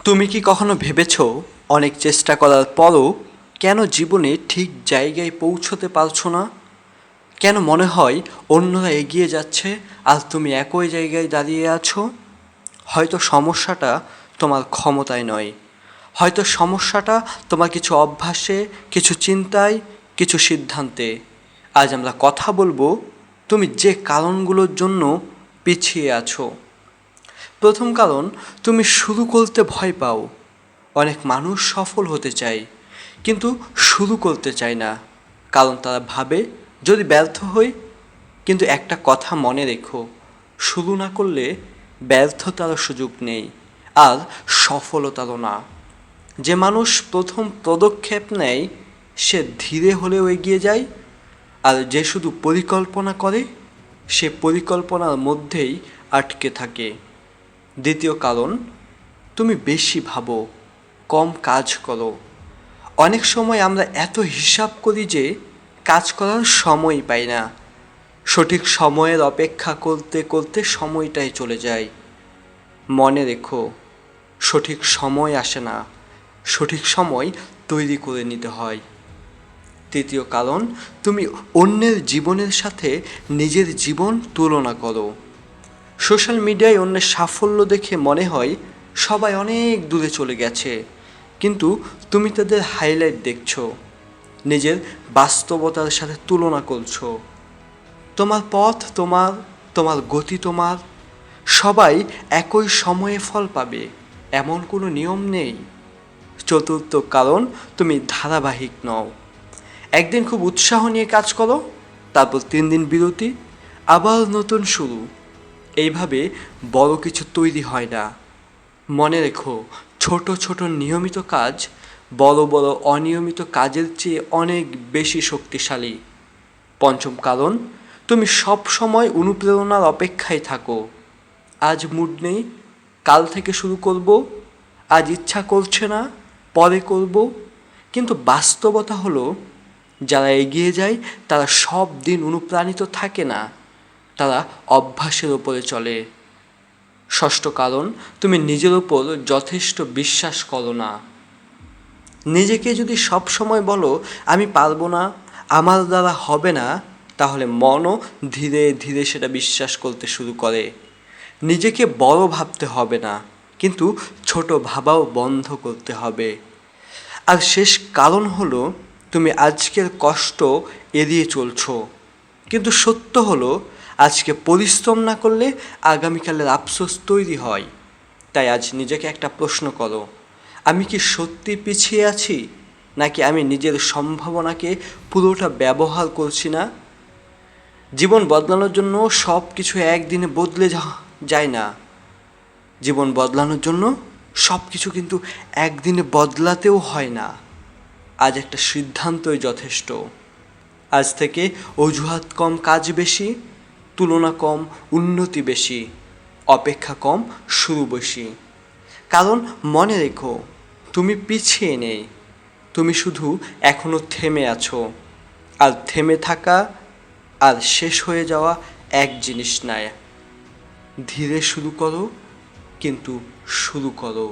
তুমি কি কখনো ভেবেছো অনেক চেষ্টা করার পরও কেন জীবনে ঠিক জায়গায় পৌঁছতে পারছো না? কেন মনে হয় অন্যরা এগিয়ে যাচ্ছে আর তুমি একই জায়গায় দাঁড়িয়ে আছো? হয়তো সমস্যাটা তোমার ক্ষমতায় নয়, হয়তো সমস্যাটা তোমার কিছু অভ্যাসে, কিছু চিন্তায়, কিছু সিদ্ধান্তে। আজ আমরা কথা বলবো তুমি যে কারণগুলোর জন্য পিছিয়ে আছো। প্রথম কারণ, তুমি শুরু করতে ভয় পাও। অনেক মানুষ সফল হতে চায় কিন্তু শুরু করতে চায় না, কারণ তারা ভাবে যদি ব্যর্থ হই। কিন্তু একটা কথা মনে রেখো, শুরু না করলে ব্যর্থতারও সুযোগ নেই আর সফলতারও না। যে মানুষ প্রথম পদক্ষেপ নেয় সে ধীরে হলেও এগিয়ে যায়, আর যে শুধু পরিকল্পনা করে সে পরিকল্পনার মধ্যেই আটকে থাকে। দ্বিতীয় কারণ, তুমি বেশি ভাবো, কম কাজ করো। অনেক সময় আমরা এত হিসাব করি যে কাজ করার সময় পাই না। সঠিক সময়ের অপেক্ষা করতে করতে সময়টাই চলে যায়। মনে রেখো, সঠিক সময় আসে না, সঠিক সময় তৈরি করে নিতে হয়। তৃতীয় কারণ, তুমি অন্যের জীবনের সাথে নিজের জীবন তুলনা করো। সোশ্যাল মিডিয়ায় অন্যের সাফল্য দেখে মনে হয় সবাই অনেক দূরে চলে গেছে, কিন্তু তুমি তাদের হাইলাইট দেখছো, নিজের বাস্তবতার সাথে তুলনা করছো। তোমার পথ তোমার, তোমার গতি তোমার। সবাই একই সময়ে ফল পাবে এমন কোনো নিয়ম নেই। চতুর্থ কারণ, তুমি ধারাবাহিক নও। একদিন খুব উৎসাহ নিয়ে কাজ করো, তারপর 3 দিন বিরতি, আবার নতুন শুরু। এইভাবে বড় কিছু তৈরি হয় না। মনে রেখো, ছোট ছোট নিয়মিত কাজ বড় বড় অনিয়মিত কাজের চেয়ে অনেক বেশি শক্তিশালী। পঞ্চম কারণ, তুমি সব সময় অনুপ্রেরণার অপেক্ষায় থাকো। আজ মুড নেই, কাল থেকে শুরু করব। আজ ইচ্ছা করছে না, পরে করব। কিন্তু বাস্তবতা হলো, যারা এগিয়ে যায় তারা সব দিন অনুপ্রাণিত থাকে না, তারা অভ্যাসের ওপরে চলে। ষষ্ঠ কারণ, তুমি নিজের ওপর যথেষ্ট বিশ্বাস করো না। নিজেকে যদি সব সময় বলো আমি পারবো না, আমার দ্বারা হবে না, তাহলে মনও ধীরে ধীরে সেটা বিশ্বাস করতে শুরু করে। নিজেকে বড় ভাবতে হবে না, কিন্তু ছোট ভাবাও বন্ধ করতে হবে। আর শেষ কারণ হলো, তুমি আজকের কষ্ট এড়িয়ে চলছো, কিন্তু সত্য হলো আজকে পরিশ্রম না করলে আগামীকালের আফসোস তৈরি হয়। তাই আজ নিজেকে একটা প্রশ্ন করো, আমি কি সত্যি পিছিয়ে আছি, নাকি আমি নিজের সম্ভাবনাকে পুরোটা ব্যবহার করছি না? জীবন বদলানোর জন্য সব কিছু একদিনে বদলে যায় না। জীবন বদলানোর জন্য সব কিছু কিন্তু একদিনে বদলাতেও হয় না। আজ একটা সিদ্ধান্তই যথেষ্ট। আজ থেকে অজুহাত কম, কাজ বেশি, তুলনা কম, উন্নতি বেশি, অপেক্ষা কম, শুরু বেশি। কারণ মনে রেখো, তুমি পিছিয়ে নেই, তুমি শুধু এখনো থেমে আছো। আর থেমে থাকা আর শেষ হয়ে যাওয়া এক জিনিস নয়। ধীরে শুরু করো, কিন্তু শুরু করো।